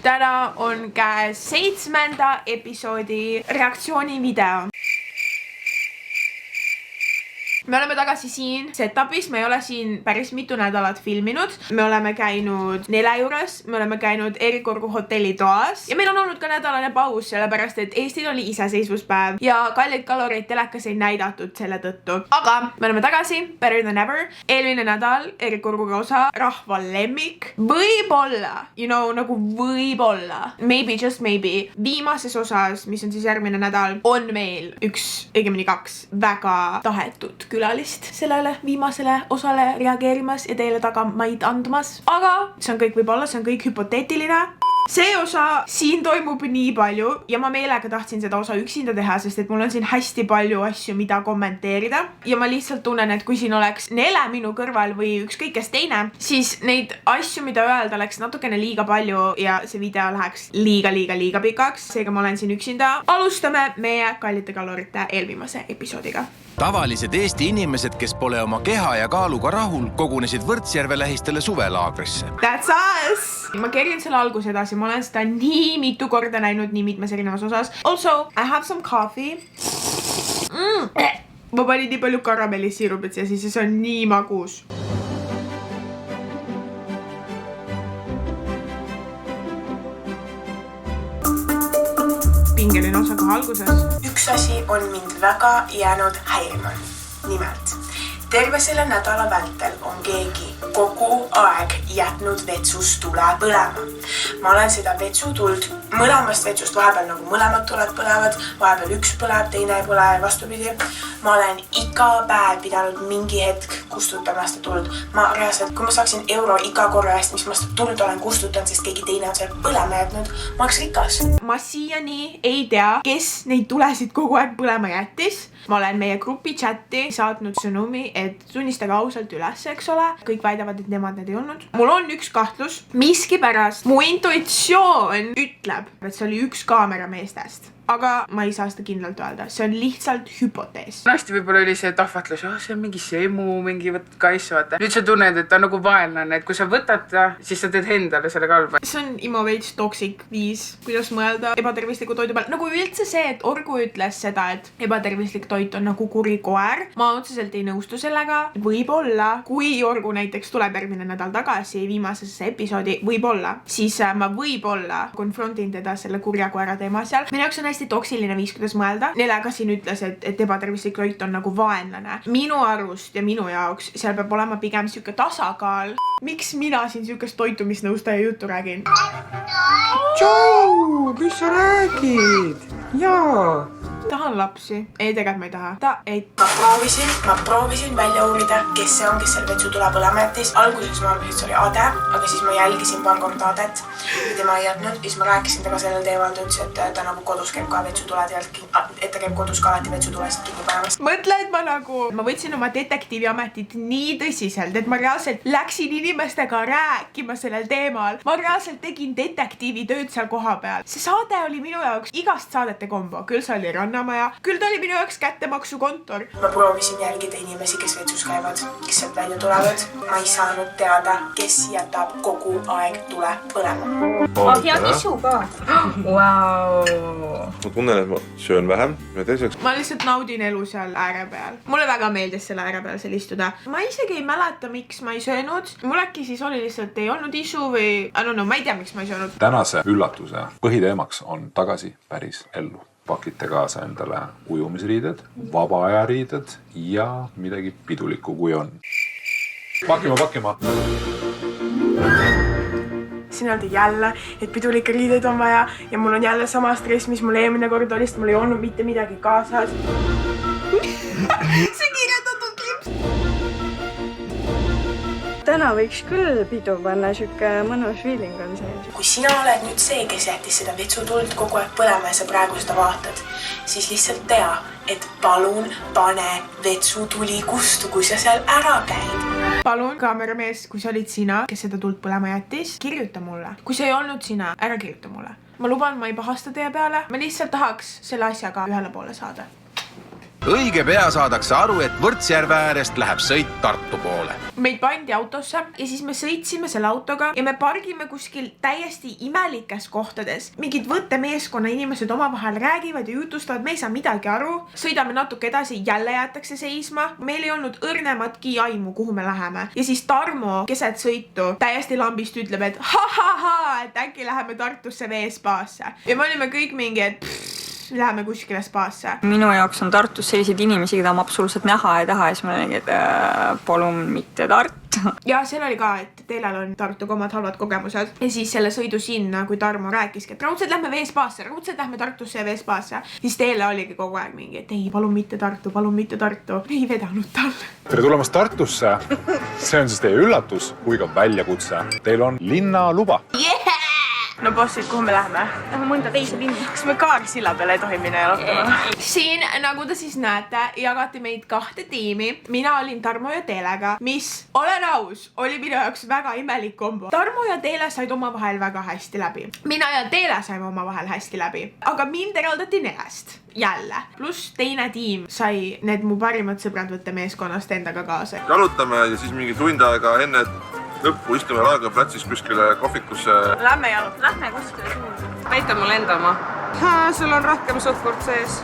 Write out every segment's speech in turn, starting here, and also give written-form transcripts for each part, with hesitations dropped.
Täna on käes 7. episoodi reaktsioonivideo. Me oleme tagasi siin setupis, me ei ole siin päris mitu nädalat filminud. Me oleme käinud Nele juures, me oleme käinud Erikorgu hotelli toas ja meil on olnud ka nädalane paus, sellepärast et Eestil oli iseseisvuspäev ja kallid kaloreid telekas ei näidatud selle tõttu. Aga me oleme tagasi, better than ever. Eelmine nädal Erikorguga osa rahva lemmik. Võib-olla, nagu võib-olla, maybe, just maybe, viimases osas, mis on siis järgmine nädal, on meil õigemini kaks väga tahetut külalist sellele viimasele osale reageerimas ja teile tagamaid andmas. Aga see on kõik võib-olla, see on kõik hüpoteetiline. See osa, siin toimub nii palju ja ma meelega tahtsin seda osa üksinda teha, sest et mul on siin hästi palju asju, mida kommenteerida. Ja ma lihtsalt tunnen, et kui siin oleks Nele minu kõrval või ükskõik kes teine, siis neid asju, mida öelda, oleks natukene liiga palju ja see video läheks liiga pikaks. Seega ma olen siin üksinda. Alustame meie kallite kalorite eelviimase episoodiga. Tavalised Eesti inimesed, kes pole oma keha ja kaaluga rahul, kogunesid Võrtsjärve lähistele suvelaagrisse. That's us! Ma kerin selle alguse edasi, ma olen seda nii mitu korda näinud nii mitmes erinevas osas. Also, I have some coffee. Ma panin nii palju karamellisiirupit siia sisse, see on nii magus. Pingeline osa kohe alguses. Üks asi on mind väga jäänud häirima. Nimelt, terve selle nädala vältel on keegi kogu aeg jätnud vetsus tule põlema. Ma olen seda vetsutuld mõlemast vetsust vahepeal nagu mõlemad tuled põlevad, vahepeal üks põleb, teine ei põle ja vastupidi. Ma olen iga päev pidanud mingi hetk kustutama seda tuld. Ma reaalselt, kui ma saaksin euro iga korra eest, mis ma seda tuld olen kustutanud, sest keegi teine on seal põlema jätnud, ma oleks rikas. Ma siiani ei tea, kes neid tulesid kogu aeg põlema jättis. Ma olen meie grupi chatti saatnud sõnumi, et tunnistage ausalt üles, eks ole. Kõik väidavad, et nemad need ei olnud. Mul on üks kahtlus. Miskipärast mu intuitsioon ütleb, et see oli üks kaamerameestest. Aga ma ei saa seda kindlalt öelda. See on lihtsalt hüpotees. Hästi võib-olla oli see tahvatlus, see on mingi semu, mingi kaiss, vaata. Nüüd sa tunned, et ta on nagu vaenlane, et kui sa võtad ta, siis sa teed endale selle kalba. See on imo veits toksik viis, kuidas mõelda ebatervisliku toidu peal. Nagu üldse see, et Orgu ütles seda, et ebatervislik toit on nagu kuri koer. Ma otseselt ei nõustu sellega. Võib-olla, kui Orgu näiteks tuleb järgmine nädal tagasi viimasesse episoodi, võib-olla, siis ma võib-olla konfrontin teda selle kurja koera teema seal. Minu jaoks on hästi toksiline viis, kuidas mõelda. Nele ka siin ütles, et ebatervislik toit on nagu vaenlane. Minu arust ja minu jaoks seal peab olema pigem siuke tasakaal. Miks mina siin siukest toitumisnõustaja juttu räägin? Tšau, mis sa räägid? Jaa. Tahan lapsi. Ei, tegelikult ma ei taha. Ma proovisin välja uurida, kes see on, kes seal vetsu tule põlema jättis. Alguses ma arvasin, et see oli Ade, aga siis ma jälgisin paar korda Adet ja tema ei jätnud. Ja siis ma rääkisin temaga sellel teemal, ta ütles, et ta nagu kodus käib ka vetsutuled ja et ta käib kodus ka alati vetsutulesid kinni panemas. Mõtle, et ma võtsin oma detektiiviametit nii tõsiselt, et ma reaalselt läksin inimestega rääkima sellel teemal. Ma reaalselt tegin detektiivi tööd seal koha peal. See saade oli minu jaoks igast saadete kombo. Küll see oli Rannamaja, küll ta oli minu jaoks kättemaksukontor. Ma proovisin jälgida inimesi, kes vetsus käivad, kes sealt välja tulevad. Ma ei saanud teada, kes jätab kogu aeg tule põlema. Hea isu ka. Ma tunnen, et ma söön vähem ja teiseks. Ma lihtsalt naudin elu seal ääre peal. Mulle väga meeldis selle ääre peal seal istuda. Ma isegi ei mäleta, miks ma ei söönud. Mul äkki siis oli lihtsalt ei olnud isu või ma ei tea, miks ma ei söönud. Tänase üllatuse põhiteemaks on tagasi päris ellu. Pakite kaasa endale ujumisriided, vaba aja riided ja midagi pidulikku, kui on. Pakima. Siin oldi jälle, et pidulikke riideid on vaja ja mul on jälle sama stress, mis mul eelmine kord oli, sest mul ei olnud mitte midagi kaasas. See kirjeldatud klips. Täna võiks küll pidu panna, siuke mõnus feeling on see. Kui sina oled nüüd see, kes jättis seda vetsutuld kogu aeg põlema ja sa praegu seda vaatad, siis lihtsalt tea, et palun pane vetsutuli kustu, kui sa seal ära käid. Palun, kaameramees, kui sa olid sina, kes seda tuld põlema jättis, kirjuta mulle. Kui see ei olnud sina, ära kirjuta mulle. Ma luban, ma ei pahasta teie peale. Ma lihtsalt tahaks selle asjaga ühele poole saada. õige pea saadakse aru, et Võrtsjärve äärest läheb sõit Tartu poole. Meid pandi autosse ja siis me sõitsime selle autoga ja me pargime kuskil täiesti imelikes kohtades. Mingid võttemeeskonna inimesed omavahel räägivad ja jutustavad, me ei saa midagi aru. Sõidame natuke edasi, jälle jäetakse seisma. Meil ei olnud õrnematki aimu, kuhu me läheme. Ja siis Tarmo keset sõitu täiesti lambist ütleb, et et äkki läheme Tartusse veespaasse. Ja me olime kõik mingi, et läheme kuskile spaasse. Minu jaoks on Tartus selliseid inimesi, keda ma absoluutselt näha ei taha ja siis ma olin, et palun mitte Tartu. Ja seal oli ka, et teilel on Tartuga omad halvad kogemused. Ja siis selle sõidu sinna, kui Tarmo rääkiski, et raudselt lähme veespaasse, raudselt lähme Tartusse ja veespaasse. Siis teile oligi kogu aeg mingi, et ei, palun mitte Tartu, palun mitte Tartu. Ei vedanud tal. Tere tulemast Tartusse. See on siis teie üllatus kui ka väljakutse. Teil on linnaluba. No bossid, kuhu me läheme? Lähme mõnda teise linna. Kas me Kaarsilla peale ei tohi minna jalutama? Siin, nagu te siis näete, jagati meid 2 tiimi. Mina olin Tarmo ja Teelega, mis, olen aus, oli minu jaoks väga imelik kombo. Tarmo ja Teele said omavahel väga hästi läbi. Mina ja Teele saime omavahel hästi läbi. Aga mind eraldati Nelest. Jälle. Pluss teine tiim sai need mu parimad sõbrad võttemeeskonnast endaga kaasa. Jalutame ja siis mingi tund aega enne lõppu istume Raekoja-platsis kuskile kohvikusse. Lähme jalutama. Lähme kuskile suurde. Näita mulle enda oma. Sul on rohkem suhkurt sees.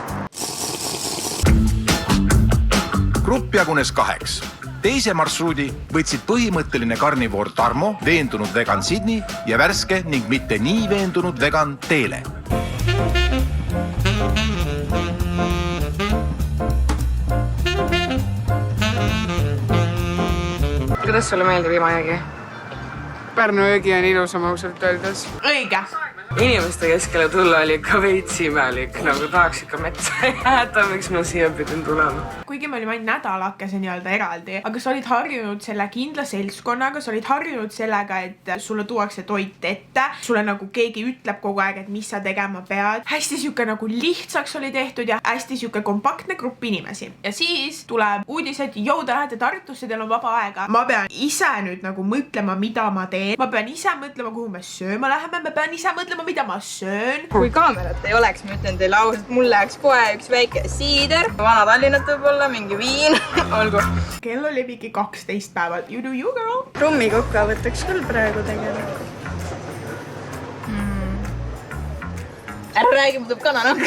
Grupp jagunes 2. Teise marsruudi võtsid põhimõtteline karnivoor Tarmo, veendunud vegan Sydney ja värske ning mitte nii veendunud vegan Teele. Kuidas sulle meeldib imajäägi? Pärnu jõgi on ilusam ausalt öeldes. Õige. Inimeste keskele tulla oli ikka veits imelik, nagu tahaks ikka metsa jääda, miks ma siia pidin tulema. Kuigi me olime ainult nädalakese nii-öelda eraldi, aga sa olid harjunud selle kindla seltskonnaga, sa olid harjunud sellega, et sulle tuuakse toit ette, sulle nagu keegi ütleb kogu aeg, et mis sa tegema pead. Hästi siuke nagu lihtsaks oli tehtud ja hästi siuke kompaktne grupp inimesi. Ja siis tuleb uudis, et te lähete Tartusse, teil on vaba aega. Ma pean ise nüüd nagu mõtlema, mida ma teen. Ma pean ise mõtlema, kuhu me sööma läheme. Ma pean ise mõtlema, mida ma söön. Kui kaamerat ei oleks, ma ütlen teile ausalt, mul läheks kohe üks väike siider, vana Tallinnat võib-olla, mingi viin, olgu. Kell oli mingi 12 päeval. You do you, girl? Rummikukka võtaks küll praegu tegelikult. Ära räägi, mu tuleb kananakk.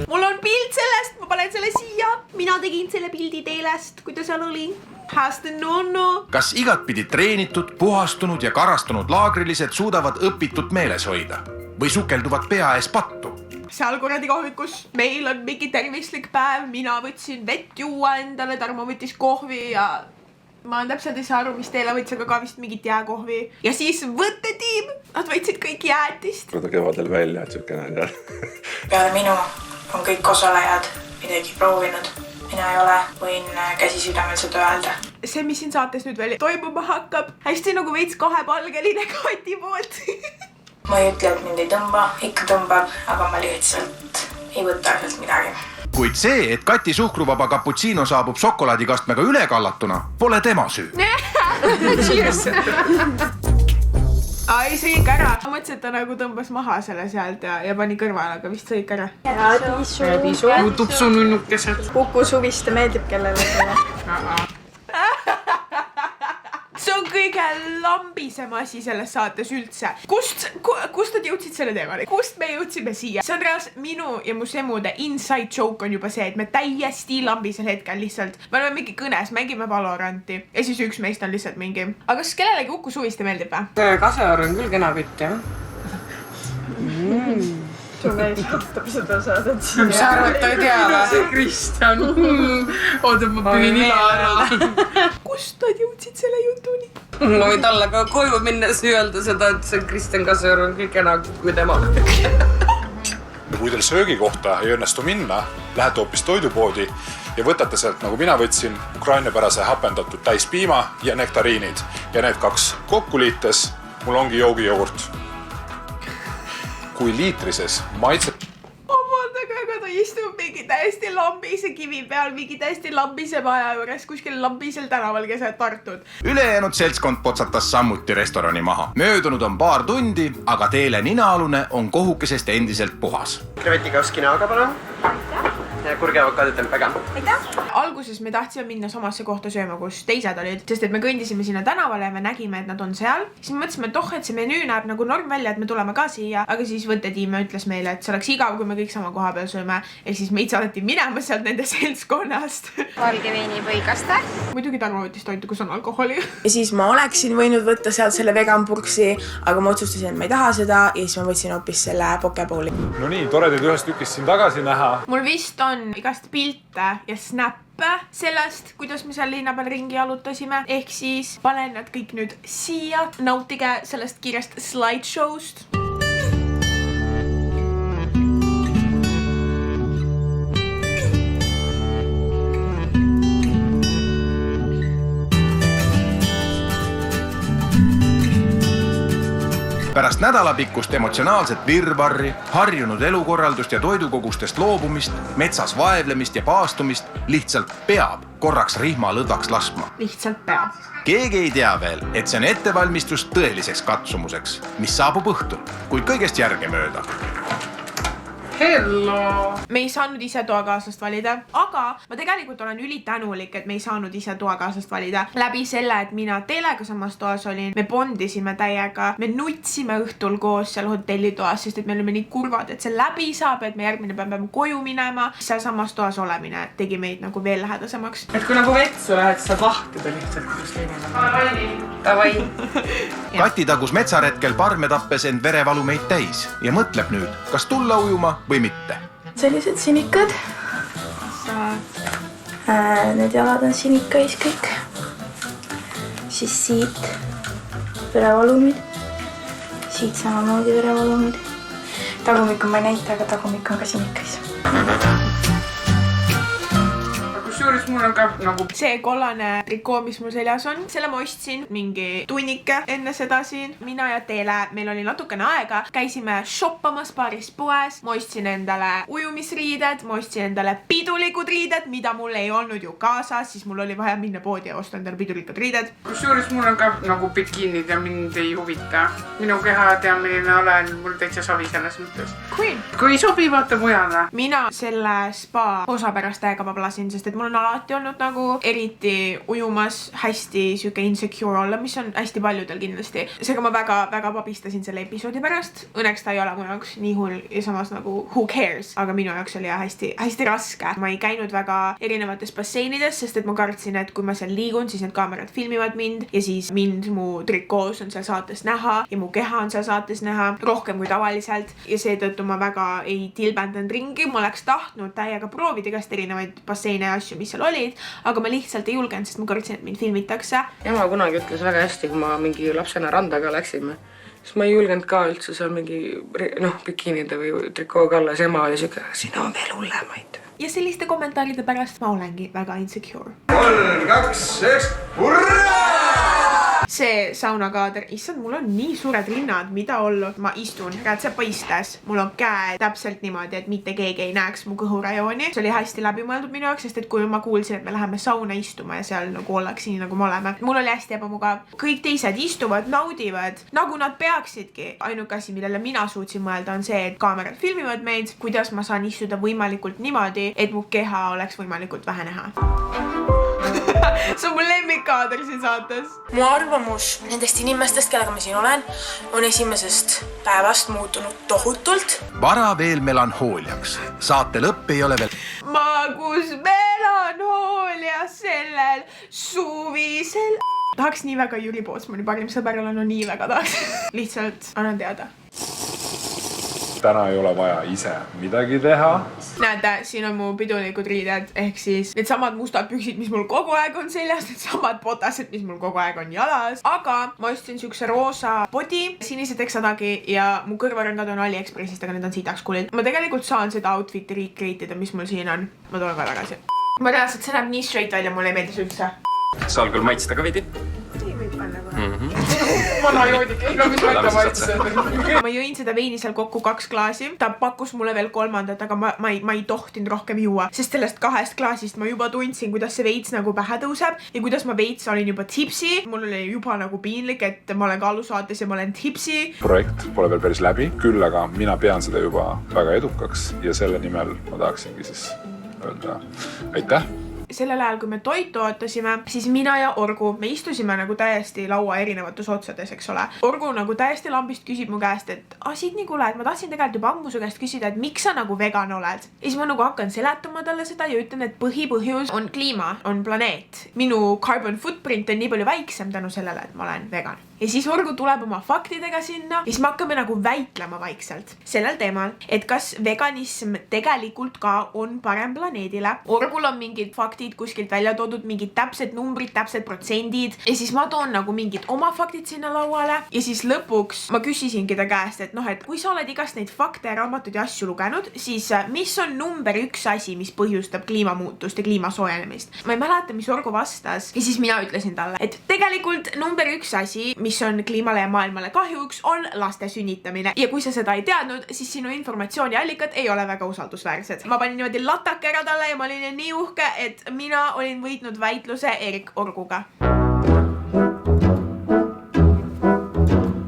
Mul on pilt sellest, ma panen selle siia. Mina tegin selle pildi Teelest, kui ta seal oli. Hästi nunnu. Kas igatpidi treenitud, puhastunud ja karastunud laagrilised suudavad õpitut meeles hoida? Või sukelduvad pea ees pattu? Seal kuradi kohvikus meil on mingi tervislik päev. Mina võtsin vett juua endale, Tarmo võttis kohvi ja ma täpselt ei saa aru, mis Teele võttis, aga ka vist mingit jääkohvi. Ja siis võttetiim, nad võtsid kõik jäätist. Kuulda kevadel välja, et siukene on jah. Peale minu on kõik osalejad midagi proovinud. Mina ei ole, võin käsi südamel seda öelda. See, mis siin saates nüüd veel toimuma hakkab, hästi nagu veits kahepalgeline Kati poolt. Ma ei ütle, et mind ei tõmba, ikka tõmbab, aga ma lihtsalt ei võta sealt midagi. Kuid see, et Kati suhkruvaba cappuccino saabub šokolaadikastmega ülekallatuna, pole tema süü. Cheers! Ai, sõi ikka ära. Ma mõtlesin, et ta nagu tõmbas maha selle sealt ja pani kõrvale, aga vist sõi ikka ära. Ja Tiisu. Tupsu nunnukesed. Kuku Suviste meeldib kellele selle. See on kõige lambisem asi selles saates üldse. Kust nad jõudsid selle teemani? Kust me jõudsime siia? See on reaalselt minu ja mu semude inside joke on juba see, et me täiesti lambisel hetkel lihtsalt. Me oleme mingi kõnes, mängime Valoranti. Ja siis üks meist on lihtsalt mingi. Aga kas kellelegi Kuku Suviste meeldib või? Kasear on küll kena kütt, jah? Su mees võtab seda saadet siia. Sa arvad, ta ei tea või? See Kristjan. Oodab, ma pühin ila ära. Kust nad jõudsid selle jutuni? Ma võin talle ka koju minnes öelda seda, et see Kristjan Kasear on kõik kena kui tema. Kui teil söögikohta ei õnnestu minna, lähete hoopis toidupoodi ja võtate sealt, nagu mina võtsin, ukrainapärase hapendatud täispiima ja nektariinid. Ja need 2 kokku liites mul ongi joogijogurt. Kui liitrises maitseb... Vabandage, aga ta istub mingi täiesti lambise kivi peal, mingi täiesti lambise maja juures, kuskil lambisel tänaval keset Tartut. Ülejäänud seltskond potsatas sammuti restorani maha. Möödunud on paar tundi, aga Teele ninaalune on kohukesest endiselt puhas. Krevetikauski näoga, palun. kurgiavokaadot on väga. Alguses me tahtsime minna samasse kohta sööma, kus teised olid, sest et me kõndisime sinna tänavale ja me nägime, et nad on seal. Siis me mõtlesime, et et see menüü näeb nagu norm välja, et me tuleme ka siia, aga siis võttetiim ütles meile, et see oleks igav, kui me kõik sama koha peal sööme. Ehk siis meid saadeti minema sealt nende seltskonnast. Valge veini või kaste. Muidugi Tarmo võttis toitu, kus on alkoholi. Ja siis ma oleksin võinud võtta sealt selle veganpurksi, aga ma otsustasin, et ma ei taha seda ja siis ma võtsin hoopis selle pokebowli. No nii, tore teid ühest tükist siin tagasi näha. Mul vist on igast pilte ja snappe sellest, kuidas me seal linna peal ringi jalutasime. Ehk siis panen nad kõik nüüd siia. Nautige sellest kiirest slideshowst. Pärast nädalapikkust emotsionaalset virvarri, harjunud elukorraldust ja toidukogustest loobumist, metsas vaevlemist ja paastumist lihtsalt peab korraks rihma lõdvaks laskma. Lihtsalt peab. Keegi ei tea veel, et see on ettevalmistus tõeliseks katsumuseks, mis saabub õhtul, kuid kõigest järge mööda. Hello! Me ei saanud ise toakaaslast valida, aga ma tegelikult olen ülitänulik, et me ei saanud ise toakaaslast valida. Läbi selle, et mina Teelega samas toas olin, me bondisime täiega, me nutsime õhtul koos seal hotellitoas, sest et me olime nii kurvad, et see läbi saab, et me järgmine päev peame koju minema. Seal samas toas olemine tegi meid nagu veel lähedasemaks. Et kui nagu vetsu lähed, saad vahtida lihtsalt, kuidas teine. Tavai. Kati tagus metsaretkel parme tappes end verevalumeid täis ja mõtleb nüüd, kas tulla ujuma või mitte. Sellised sinikad. Need jalad on sinikais kõik. Siis siit verevalumid. Siit samamoodi verevalumid. Tagumik on ma ei näita, aga tagumik on ka sinikais. Kusjuures mul on ka nagu see kollane trikoo, mis mul seljas on, selle ma ostsin mingi tunnike enne seda siin. Mina ja Teele, meil oli natukene aega, käisime shoppamas paaris poes, ma ostsin endale ujumisriided, ma ostsin endale pidulikud riided, mida mul ei olnud ju kaasas, siis mul oli vaja minna poodi ja osta endale pidulikud riided. Kusjuures mul on ka nagu bikiinid ja mind ei huvita. Minu keha tea, milline olen, mul täitsa savi selles mõttes. Kui sobi, vaata mujale. Mina selle spa osa pärast täiega vablasin, sest et mul on alati olnud nagu eriti ujumas hästi siuke insecure olla, mis on hästi paljudel kindlasti. Seega ma väga pabistasin selle episoodi pärast. Õnneks ta ei ole mu jaoks nii hull ja samas nagu who cares, aga minu jaoks oli hästi raske. Ma ei käinud väga erinevates basseinides, sest et ma kartsin, et kui ma seal liigun, siis need kaamerad filmivad mind ja siis mind mu trikoos on seal saates näha ja mu keha on seal saates näha rohkem kui tavaliselt ja seetõttu ma väga ei tilbendanud ringi. Ma oleks tahtnud täiega proovida igast erinevaid basseine ja asju, mis seal olid, aga ma lihtsalt ei julgenud, sest ma kartsin, et mind filmitakse. Ema kunagi ütles väga hästi, kui ma mingi lapsena randaga läksime, siis ma ei julgenud ka üldse seal mingi bikiinide või trikooga alla, siis ema oli siuke, sina on veel hullemaid. Ja selliste kommentaaride pärast ma olengi väga insecure. 3, 2, 1, hurraa! See saunakaader, issand, mul on nii suured rinnad, mida ollu. Ma istun rätsepaistes, mul on käed täpselt niimoodi, et mitte keegi ei näeks mu kõhurajooni. See oli hästi läbimõeldud minu jaoks, sest et kui ma kuulsin, et me läheme sauna istuma ja seal nagu ollakse nii, nagu me oleme. Mul oli hästi ebamugav. Kõik teised istuvad, naudivad, nagu nad peaksidki. Ainuke asi, millele mina suutsin mõelda, on see, et kaamerad filmivad meid, kuidas ma saan istuda võimalikult niimoodi, et mu keha oleks võimalikult vähe näha. See on mu lemmikkaader siin saates. Mu arvamus nendest inimestest, kellega ma siin olen, on esimesest päevast muutunud tohutult. Vara veel melanhooliaks. Saate lõpp ei ole veel. Magus melanhoolia sellel suvisel. Tahaks nii väga Jüri Pootsmani parim sõber olla, no nii väga tahaks. Lihtsalt annan teada. Täna ei ole vaja ise midagi teha. Näete, siin on mu pidulikud riided, ehk siis need samad mustad püksid, mis mul kogu aeg on seljas, need samad botased, mis mul kogu aeg on jalas. Aga ma ostsin siukse roosa body, sinise teksadagi ja mu kõrvarõngad on AliExpressist, aga need on siitaks kuulid. Ma tegelikult saan seda outfiti recreate'ida, mis mul siin on. Ma tulen ka tagasi. Ma reaalselt, see näeb nii straight välja, mulle ei meeldis üldse. Saal küll maitsta ka veidi. Ei võib panna kohe. Vana joodik, ega mis ma ikka maitsen. Ma jõin seda veini seal kokku 2 klaasi. Ta pakkus mulle veel 3, aga ma ei tohtinud rohkem juua, sest sellest 2 klaasist ma juba tundsin, kuidas see veits nagu pähe tõuseb ja kuidas ma veits olin juba tipsi. Mul oli juba nagu piinlik, et ma olen kaalusaates ja ma olen tipsi. Projekt pole veel päris läbi, küll aga mina pean seda juba väga edukaks ja selle nimel ma tahaksingi siis öelda aitäh. Sellel ajal, kui me toitu ootasime, siis mina ja Orgu, me istusime nagu täiesti laua erinevates otsades, eks ole. Orgu nagu täiesti lambist küsib mu käest, et Sydney, kuule, et ma tahtsin tegelikult juba ammu su käest küsida, et miks sa nagu vegan oled. Ja siis ma nagu hakkan seletama talle seda ja ütlen, et põhipõhjus on kliima, on planeet. Minu carbon footprint on nii palju väiksem tänu sellele, et ma olen vegan. Ja siis Orgu tuleb oma faktidega sinna ja siis me hakkame nagu väitlema vaikselt sellel teemal, et kas veganism tegelikult ka on parem planeedile. Orgul on mingid faktid kuskilt välja toodud, mingid täpsed numbrid, täpsed protsendid ja siis ma toon nagu mingid oma faktid sinna lauale ja siis lõpuks ma küsisingi ta käest, et noh, et kui sa oled igast neid fakte, raamatuid ja asju lugenud, siis mis on number 1 asi, mis põhjustab kliimamuutust ja kliima soojenemist? Ma ei mäleta, mis Orgu vastas ja siis mina ütlesin talle, et tegelikult number 1 asi, mis on kliimale ja maailmale kahjuks, on laste sünnitamine. Ja kui sa seda ei teadnud, siis sinu informatsiooni allikad ei ole väga usaldusväärsed. Ma panin niimoodi latake ära talle ja ma olin nii uhke, et mina olin võitnud väitluse Erik Orguga.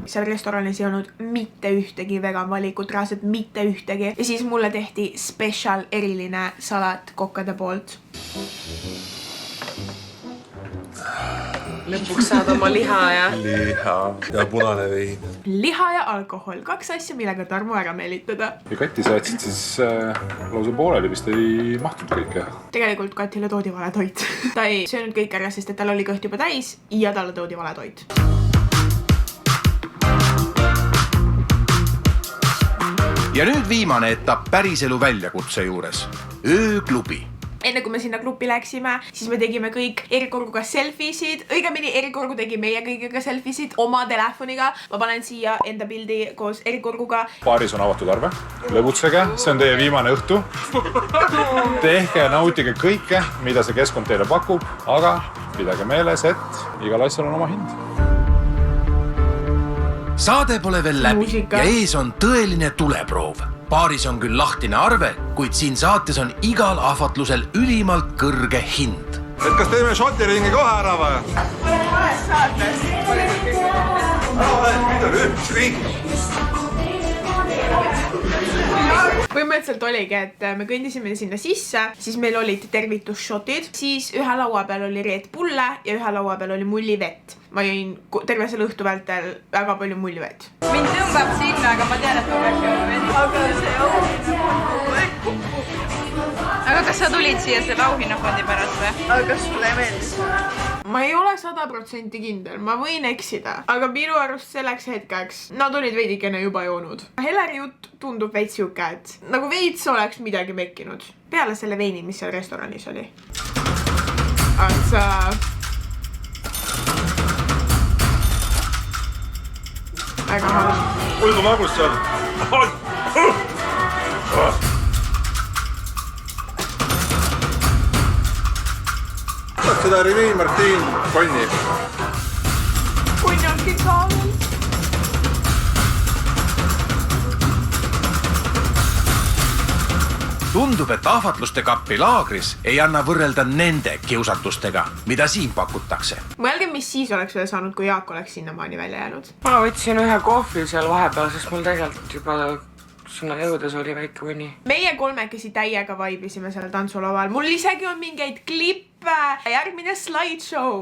Seal restoranis ei olnud mitte ühtegi vegan valikut, reaalselt mitte ühtegi. Ja siis mulle tehti special eriline salat kokkade poolt. Lõpuks saad oma liha ja... Liha ja punane vein. Liha ja alkohol, 2 asja, millega Tarmo ära meelitada. Ja Kati saatsid siis lausa pooleli, vist ei mahtunud kõike. Tegelikult Katile toodi vale toit. Ta ei söönud kõik ära, sest et tal oli kõht juba täis ja talle toodi vale toit. Ja nüüd viimane etapp päriselu väljakutse juures. Ööklubi. Enne kui me sinna klubi läksime, siis me tegime kõik Erik Orguga selfiesid. Õigemini Erik Orgu tegi meie kõigiga selfiesid oma telefoniga. Ma panen siia enda pildi koos Erik Orguga. Baaris on avatud arve. Lõbutsege, see on teie viimane õhtu. Tehke ja nautige kõike, mida see keskkond teile pakub, aga pidage meeles, et igal asjal on oma hind. Saade pole veel läbi ja ees on tõeline tuleproov. Baaris on küll lahtine arve, kuid siin saates on igal ahvatlusel ülimalt kõrge hind. Et kas teeme šotiringi kohe ära või? Olen vales saates. Mida üks ring? Põhimõtteliselt oligi, et me kõndisime sinna sisse, siis meil olid tervitusšotid, siis ühe laua peal oli Red Bulle ja ühe laua peal oli mullivett. Ma jõin terve selle õhtu vältel väga palju mullivett. Mind tõmbab sinna, aga ma tean, et ma peaks jooma vett. Aga see auhinnafondi. Aga kas sa tulid siia selle auhinnafondi pärast või? Aga kas sulle meeldis? Ma ei ole 100% kindel, ma võin eksida, aga minu arust selleks hetkeks nad olid veidikene juba joonud. Heleri jutt tundub veits siuke, et nagu veits oleks midagi mekkinud. Peale selle veini, mis seal restoranis oli. Väga halb. Kuinka magus seal? Saad seda Remi Martin konni? Konni onkin saanud. Tundub, et ahvatluste kappi laagris ei anna võrrelda nende kiusatustega, mida siin pakutakse. Mõelge, mis siis oleks veel saanud, kui Jaak oleks sinnamaani välja jäänud. Ma võtsin ühe kohvi seal vahepeal, sest mul tegelikult juba sinna jõudes oli väike uni. Meie kolmekesi täiega vaibisime seal tantsulaval. Mul isegi on mingeid klippe. Järgmine slideshow.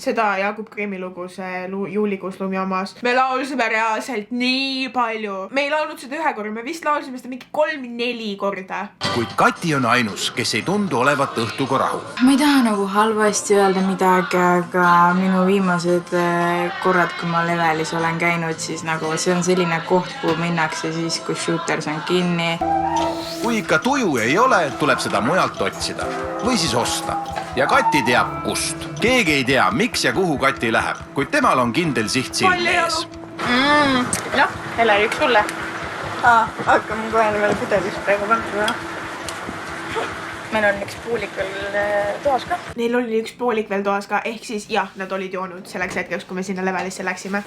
Seda Jaagup Kreemi lugu, see juulikuus Lumjaamas. Me laulsime reaalselt nii palju. Me ei laulnud seda ühe korra, me vist laulsime seda mingi 3-4 korda. Kuid Kati on ainus, kes ei tundu olevat õhtuga rahu. Ma ei taha nagu halvasti öelda midagi, aga minu viimased korrad, kui ma Levelis olen käinud, siis nagu see on selline koht, kuhu minnakse siis, kui shooters on kinni. Kui ikka tuju ei ole, tuleb seda mujalt otsida või siis osta. Ja Kati teab kust. Keegi ei tea, miks ja kuhu Kati läheb, kuid temal on kindel siht silme ees. Noh, Heleri, üks sulle. Hakkame kohe veel pudelis praegu panna. Meil on üks poolik veel toas ka. Neil oli üks poolik veel toas ka, ehk siis jah, nad olid joonud selleks hetkeks, kui me sinna Levelisse läksime.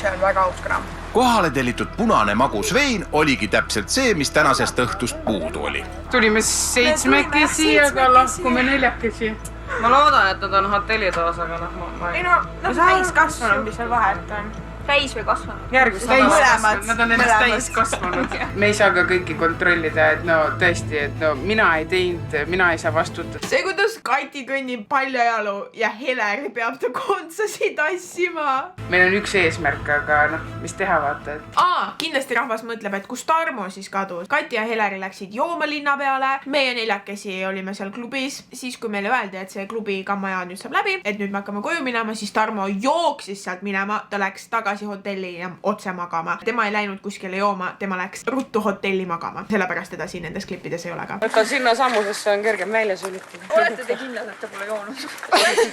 see on väga aus kraam. Kohale tellitud punane magus vein oligi täpselt see, mis tänasest õhtust puudu oli. Tulime 7-kesi, aga lahkume 4-kesi. Ma loodan, et nad on hotellitoas, aga ma ei no, täiskasvanud, mis seal vahet on. Täis või kasvanud? Järgmist mõlemad. Nad on ennast täis kasvanud. Me ei saa ka kõiki kontrollida, et no tõesti, et no mina ei teinud, mina ei saa vastutada. See, kuidas Kati kõnnib paljajalu ja Heleri peab ta kontsasid tassima. Meil on üks eesmärk, aga noh, mis teha vaata, et... Kindlasti rahvas mõtleb, et kus Tarmo siis kadus. Kati ja Heleri läksid jooma linna peale. Meie 4-kesi olime seal klubis. Siis, kui meile öeldi, et see klubi kammaja nüüd saab läbi, et nüüd me hakkame koju minema, siis Tarmo jooksis sealt minema. Ta läks tagasi hotelli ja otse magama. Tema ei läinud kuskile jooma, tema läks ruttu hotelli magama. Sellepärast teda siin nendes klippides ei ole ka. Võtta sinna sammusesse on kergem välja sülitada. Olete te kindlad, et te pole joonud?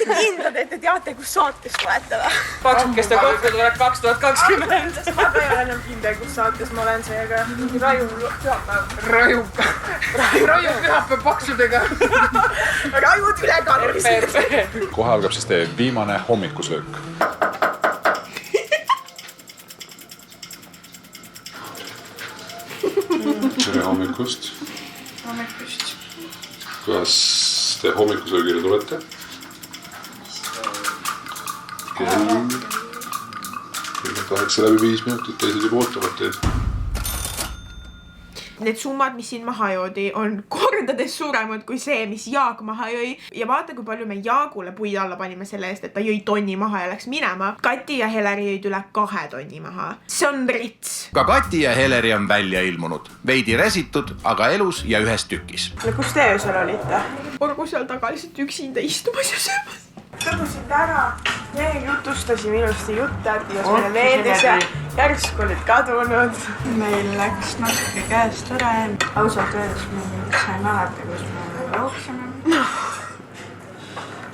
Kindlad, et te teate, kus saates olete või? Paksukeste kokku tuleb 2020. Ma ei ole enam kindel, kus saates ma olen seega. Raju pühapäev. Raju pühapäev paksudega. Rajud ülekaalulised. Kohe algab siis teie viimane hommikusöök. Tere hommikust. Hommikust. Kas te hommikusöögile tulete? Kell 8 läbi 5 minutit, teised juba ootavad teid. Need summad, mis siin maha joodi, on kordades suuremad kui see, mis Jaak maha jõi. Ja vaata, kui palju me Jaagule puid alla panime selle eest, et ta jõi tonni maha ja läks minema. Kati ja Heleri jõid üle 2 tonni maha. See on rits. Ka Kati ja Heleri on välja ilmunud. Veidi resitud, aga elus ja ühes tükis. Kus te öösel olite? Orgu seal taga lihtsalt üksinda istumas ja söömas. Kadusite ära. Me jutustasime ilusti jutte, kuidas meile meeldis ja järsku olid kadunud. Meil läks natuke käest ära. Ausalt öeldes ma ei mäleta, kus me jooksime.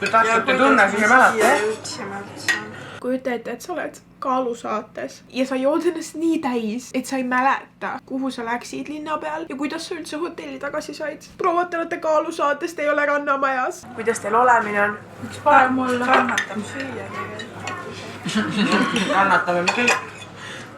Kui tahtsite tunne, siis ei mäleta. Kujuta ette, et sa oled kaalusaates ja sa jood ennast nii täis, et sa ei mäleta, kuhu sa läksid linna peal ja kuidas sa üldse hotelli tagasi said. Proua, te olete kaalusaates, te ei ole rannamajas. Kuidas teil olemine on? Üks parem olla. Rannatam süüa. Rannatame me kõik.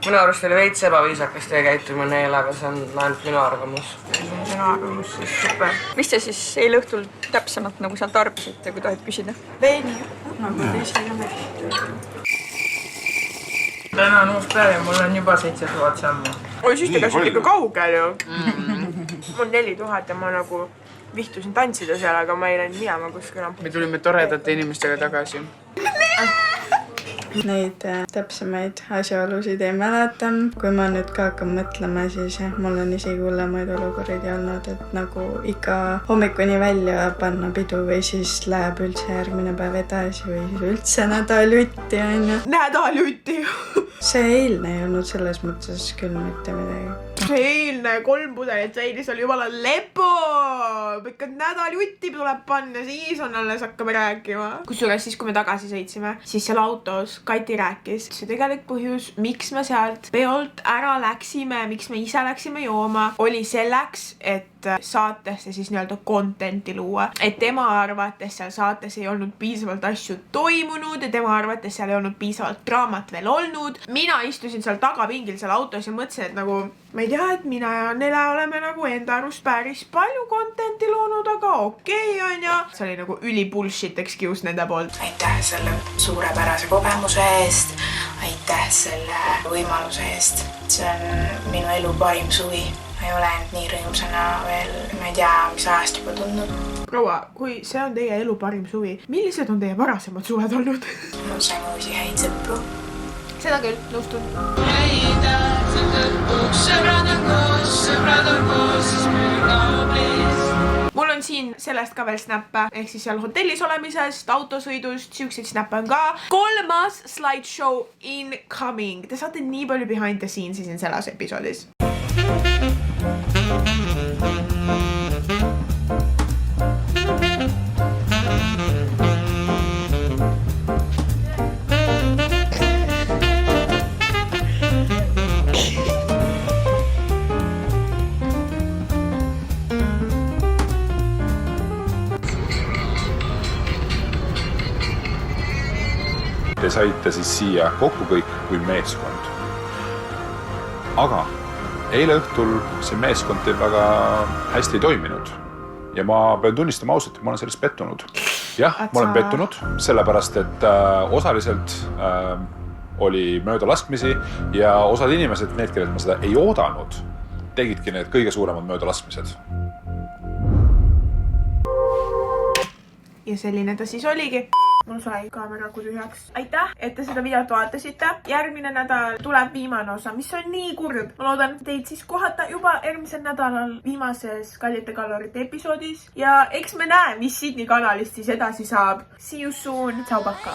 Minu arust oli veits ebaviisakas teie käitumine neil, aga see on ainult minu arvamus. Minu arvamus siis super. Mis te siis eile õhtul täpsemalt nagu seal tarbisite, kui tohib küsida? Veini, nagu te ise ka nägite. Täna on uus päev ja mul on juba 7000 sammu. Oi, siis te käisite ikka kaugel ju. Mul 4000 ja ma nagu vihtusin tantsida seal, aga ma ei läinud minema kuskile. Me tulime toredate inimestega tagasi. Neid täpsemaid asjaolusid ei mäleta. Kui ma nüüd ka hakkan mõtlema, siis mul on isegi hullemaid olukorridi olnud, et nagu ikka hommikuni välja panna pidu või siis läheb üldse järgmine päev edasi või siis üldse nädaljutti on ju. Nädaljutti! See eilne ei olnud selles mõttes küll mitte midagi. See eilne 3 pudelit veinis oli jumala lepo! Pikad nädaljutti tuleb panna, siis on alles hakkame rääkima. Kusjuures siis, kui me tagasi sõitsime, siis seal autos Kati rääkis. See tegelik põhjus, miks me sealt peolt ära läksime, miks me ise läksime jooma, oli selleks, et saatesse siis nii-öelda contenti luua. Et tema arvates seal saates ei olnud piisavalt asju toimunud ja tema arvates seal ei olnud piisavalt draamat veel olnud. Mina istusin seal tagapingil seal autos ja mõtlesin, et nagu ma ei tea, et mina ja Nele oleme nagu enda arust päris palju contenti loonud, aga okei on ja. See oli nagu üli bullshit excuse nende poolt. Aitäh selle suurepärase kogemuse eest, aitäh selle võimaluse eest. See on minu elu parim suvi. Ma ei ole nii rõõmsana veel, ma ei tea, mis ajast juba tundnud. Proua, kui see on teie elu parim suvi, millised on teie varasemad suved olnud? Ma sain uusi häid sõpru. Seda küll, nõustun. Mul on siin sellest ka veel snappe, ehk siis seal hotellis olemisest, autosõidust, siukseid snappe on ka. 3. slideshow incoming. Te saate nii palju behind the scenes siin selles episoodis. te saite siis siia kokku kõik kui meeskond. Aga eile õhtul see meeskond teil väga hästi ei toiminud. Ja ma pean tunnistama ausalt, et ma olen sellest pettunud. Jah, ma olen pettunud, sellepärast, et osaliselt oli mööda laskmisi ja osad inimesed, need, kellelt ma seda ei oodanud, tegidki need kõige suuremad mööda laskmised. Ja selline ta siis oligi. Mul sai kaamera tühjaks. Aitäh, et te seda videot vaatasite. Järgmine nädal tuleb viimane osa, mis on nii kurb. Ma loodan teid siis kohata juba järgmisel nädalal viimases Kallite kalorite episoodis. Ja eks me näe, mis Sydney kanalist siis edasi saab. See you soon. Ciao, pakka!